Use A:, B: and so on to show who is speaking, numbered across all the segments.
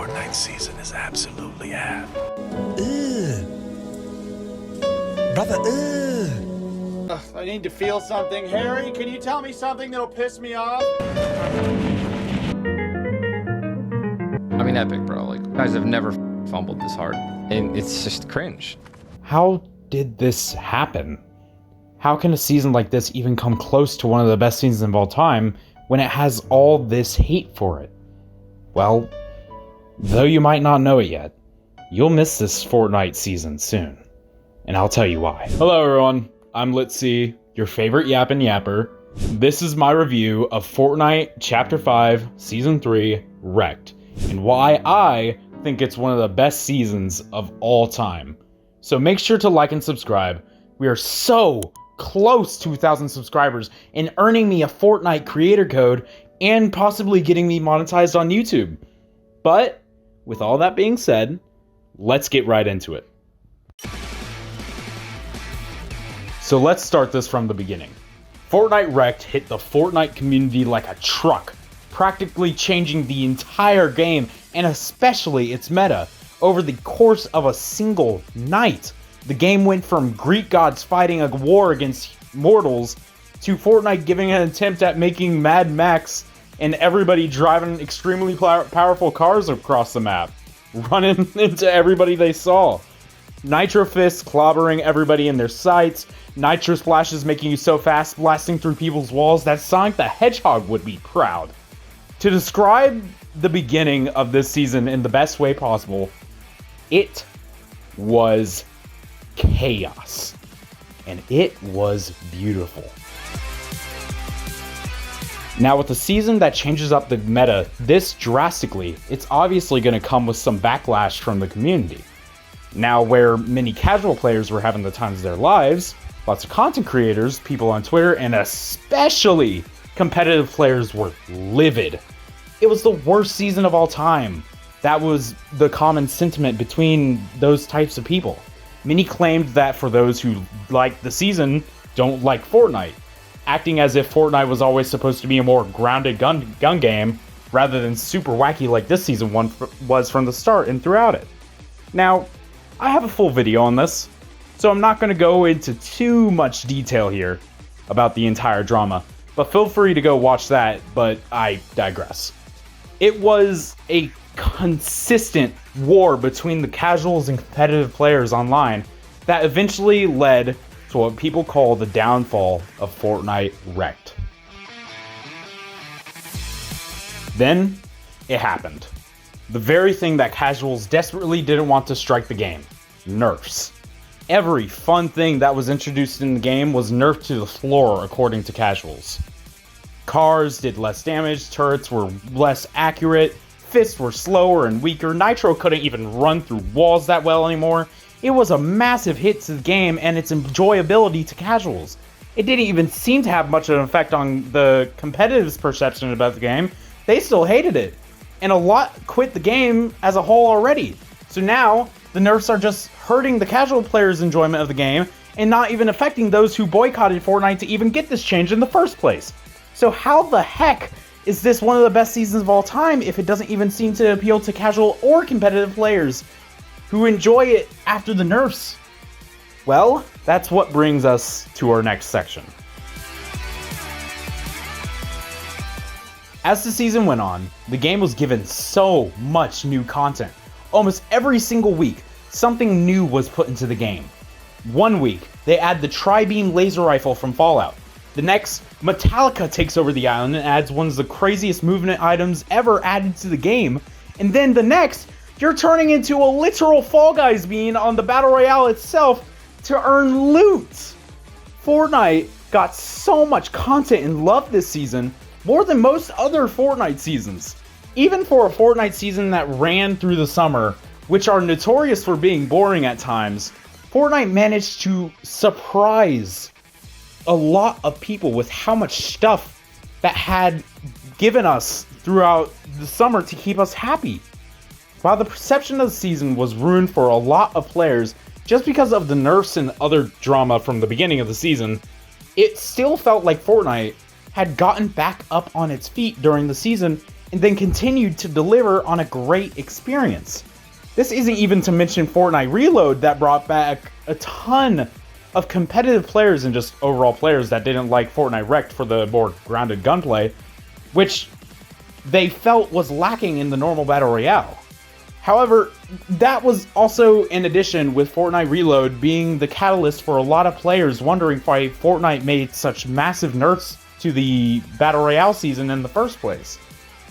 A: Fortnite season is absolutely at.
B: Ugh. Brother, ugh.
C: I need to feel something. Harry, can you tell me something that'll piss me off?
D: I mean, epic, bro. Like, guys have never fumbled this hard. And it's just cringe.
E: How did this happen? How can a season like this even come close to one of the best seasons of all time when it has all this hate for it? Well, though you might not know it yet, you'll miss this Fortnite season soon. And I'll tell you why. Hello everyone, I'm Litzy, your favorite yappin' yapper. This is my review of Fortnite Chapter 5, Season 3, Wrecked, and why I think it's one of the best seasons of all time. So make sure to like and subscribe. We are so close to 1,000 subscribers and earning me a Fortnite creator code and possibly getting me monetized on YouTube. But with all that being said, let's get right into it. So let's start this from the beginning. Fortnite Wrecked hit the Fortnite community like a truck, practically changing the entire game and especially its meta. Over the course of a single night, the game went from Greek gods fighting a war against mortals to Fortnite giving an attempt at making Mad Max and everybody driving extremely powerful cars across the map, running into everybody they saw. Nitro Fists clobbering everybody in their sights, Nitro Splashes making you so fast blasting through people's walls that Sonic the Hedgehog would be proud. To describe the beginning of this season in the best way possible, it was chaos. And it was beautiful. Now with a season that changes up the meta this drastically, it's obviously going to come with some backlash from the community. Now where many casual players were having the times of their lives, lots of content creators, people on Twitter, and especially competitive players were livid. It was the worst season of all time. That was the common sentiment between those types of people. Many claimed that for those who liked the season, don't like Fortnite, acting as if Fortnite was always supposed to be a more grounded gun game, rather than super wacky like this season one was from the start and throughout it. Now, I have a full video on this, so I'm not going to go into too much detail here about the entire drama, but feel free to go watch that, but I digress. It was a consistent war between the casuals and competitive players online that eventually led to what people call the downfall of Fortnite Wrecked. Then, it happened. The very thing that casuals desperately didn't want to strike the game. Nerfs. Every fun thing that was introduced in the game was nerfed to the floor according to casuals. Cars did less damage, turrets were less accurate, fists were slower and weaker, Nitro couldn't even run through walls that well anymore. It was a massive hit to the game and its enjoyability to casuals. It didn't even seem to have much of an effect on the competitive's perception about the game. They still hated it. And a lot quit the game as a whole already. So now, the nerfs are just hurting the casual players' enjoyment of the game and not even affecting those who boycotted Fortnite to even get this change in the first place. So how the heck is this one of the best seasons of all time if it doesn't even seem to appeal to casual or competitive players who enjoy it after the nerfs? Well, that's what brings us to our next section. As the season went on, the game was given so much new content. Almost every single week, something new was put into the game. One week, they add the Tri-Beam laser rifle from Fallout. The next, Metallica takes over the island and adds one of the craziest movement items ever added to the game. And then the next, you're turning into a literal Fall Guys bean on the Battle Royale itself to earn loot. Fortnite got so much content and love this season, more than most other Fortnite seasons. Even for a Fortnite season that ran through the summer, which are notorious for being boring at times, Fortnite managed to surprise a lot of people with how much stuff that had given us throughout the summer to keep us happy. While the perception of the season was ruined for a lot of players just because of the nerfs and other drama from the beginning of the season, it still felt like Fortnite had gotten back up on its feet during the season and then continued to deliver on a great experience. This isn't even to mention Fortnite Reload that brought back a ton of competitive players and just overall players that didn't like Fortnite Wrecked for the more grounded gunplay, which they felt was lacking in the normal Battle Royale. However, that was also in addition with Fortnite Reload being the catalyst for a lot of players wondering why Fortnite made such massive nerfs to the Battle Royale season in the first place,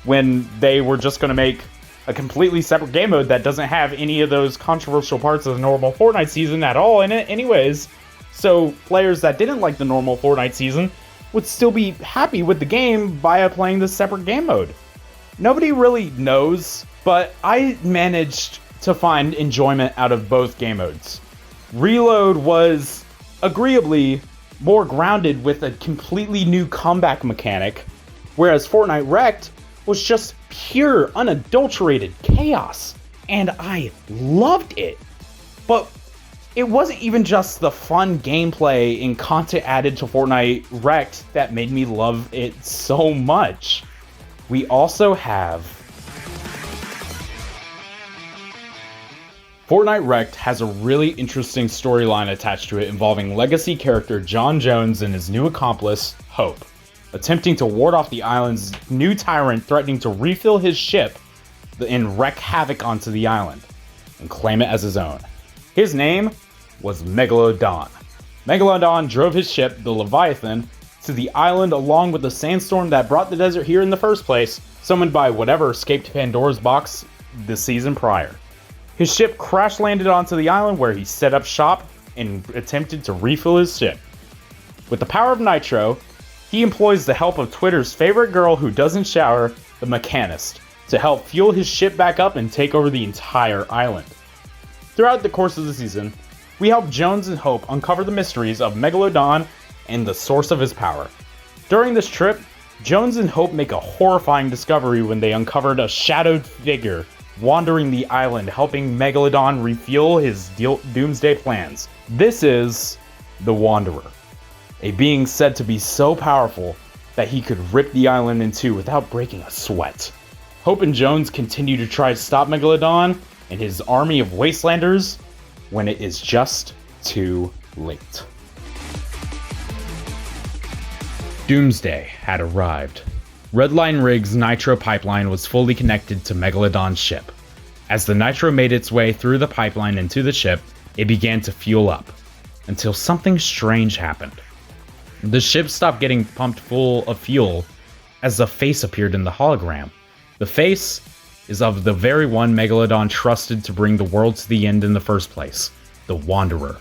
E: when they were just going to make a completely separate game mode that doesn't have any of those controversial parts of the normal Fortnite season at all in it anyways. So players that didn't like the normal Fortnite season would still be happy with the game via playing this separate game mode. Nobody really knows, but I managed to find enjoyment out of both game modes. Reload was agreeably more grounded with a completely new comeback mechanic, whereas Fortnite Wrecked was just pure, unadulterated chaos, and I loved it. But it wasn't even just the fun gameplay and content added to Fortnite Wrecked that made me love it so much. We also have Fortnite Wrecked has a really interesting storyline attached to it involving legacy character John Jones and his new accomplice, Hope, attempting to ward off the island's new tyrant threatening to refill his ship and wreak havoc onto the island and claim it as his own. His name was Megalodon. Megalodon drove his ship, the Leviathan, to the island along with the sandstorm that brought the desert here in the first place, summoned by whatever escaped Pandora's box the season prior. His ship crash landed onto the island where he set up shop and attempted to refill his ship. With the power of Nitro, he employs the help of Twitter's favorite girl who doesn't shower, the Mechanist, to help fuel his ship back up and take over the entire island. Throughout the course of the season, we help Jones and Hope uncover the mysteries of Megalodon and the source of his power. During this trip, Jones and Hope make a horrifying discovery when they uncovered a shadowed figure wandering the island, helping Megalodon refuel his Doomsday plans. This is the Wanderer, a being said to be so powerful that he could rip the island in two without breaking a sweat. Hope and Jones continue to try to stop Megalodon and his army of wastelanders when it is just too late. Doomsday had arrived. Redline Rig's Nitro pipeline was fully connected to Megalodon's ship. As the Nitro made its way through the pipeline into the ship, it began to fuel up, until something strange happened. The ship stopped getting pumped full of fuel as a face appeared in the hologram. The face is of the very one Megalodon trusted to bring the world to the end in the first place, the Wanderer.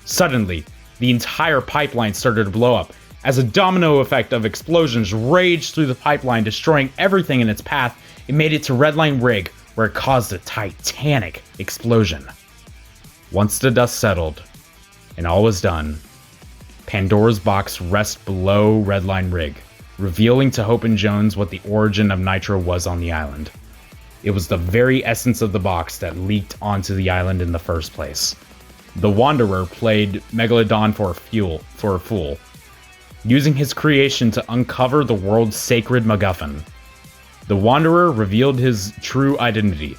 E: Suddenly, the entire pipeline started to blow up, as a domino effect of explosions raged through the pipeline, destroying everything in its path. It made it to Redline Rig, where it caused a titanic explosion. Once the dust settled, and all was done, Pandora's box rests below Redline Rig, revealing to Hope and Jones what the origin of Nitro was on the island. It was the very essence of the box that leaked onto the island in the first place. The Wanderer played Megalodon for a fool, using his creation to uncover the world's sacred MacGuffin. The Wanderer revealed his true identity.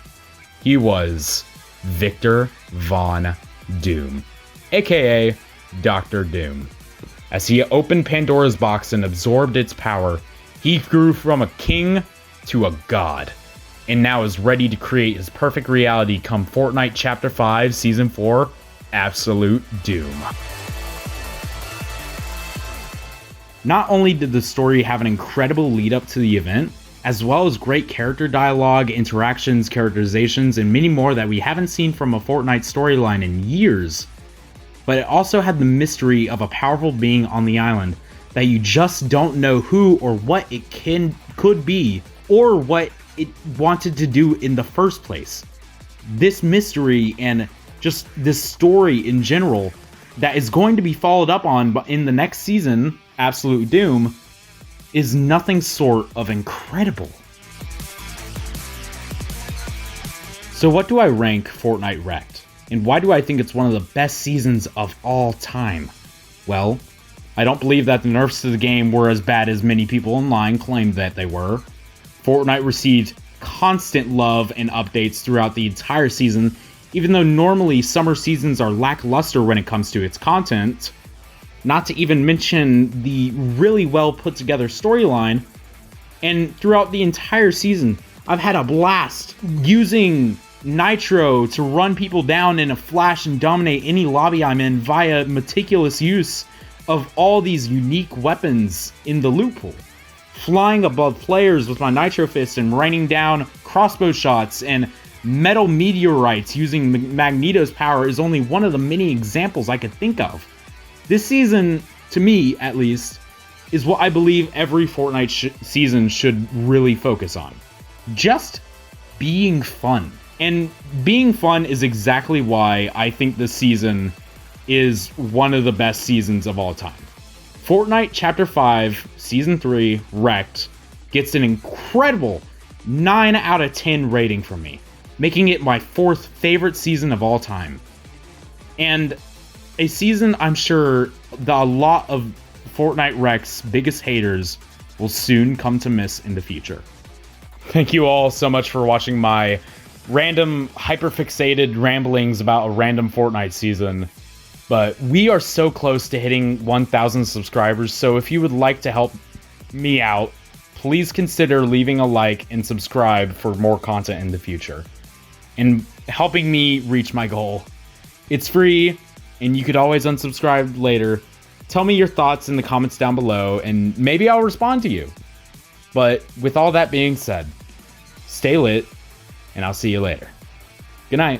E: He was Victor Von Doom, aka Dr. Doom. As he opened Pandora's box and absorbed its power, he grew from a king to a god, and now is ready to create his perfect reality come Fortnite Chapter 5 Season 4, Absolute Doom. Not only did the story have an incredible lead up to the event, as well as great character dialogue, interactions, characterizations, and many more that we haven't seen from a Fortnite storyline in years, but it also had the mystery of a powerful being on the island that you just don't know who or what it could be, or what it wanted to do in the first place. This mystery and just this story in general that is going to be followed up on in the next season, Absolute Doom, is nothing short of incredible. So what do I rank Fortnite Wrecked? And why do I think it's one of the best seasons of all time? Well, I don't believe that the nerfs to the game were as bad as many people online claimed that they were. Fortnite received constant love and updates throughout the entire season, even though normally summer seasons are lackluster when it comes to its content. Not to even mention the really well put together storyline. And throughout the entire season, I've had a blast using Nitro to run people down in a flash and dominate any lobby I'm in via meticulous use of all these unique weapons in the loot pool. Flying above players with my Nitro Fist and raining down crossbow shots and metal meteorites using Magneto's power is only one of the many examples I could think of. This season, to me at least, is what I believe every Fortnite season should really focus on. Just being fun. And being fun is exactly why I think this season is one of the best seasons of all time. Fortnite Chapter 5, Season 3, Wrecked, gets an incredible 9 out of 10 rating from me, making it my 4th favorite season of all time. And a season I'm sure a lot of Fortnite Wrecked's biggest haters will soon come to miss in the future. Thank you all so much for watching my random hyperfixated ramblings about a random Fortnite season. But we are so close to hitting 1,000 subscribers, so if you would like to help me out, please consider leaving a like and subscribe for more content in the future, and helping me reach my goal. It's free, and you could always unsubscribe later. Tell me your thoughts in the comments down below, and maybe I'll respond to you. But with all that being said, stay lit, and I'll see you later. Good night.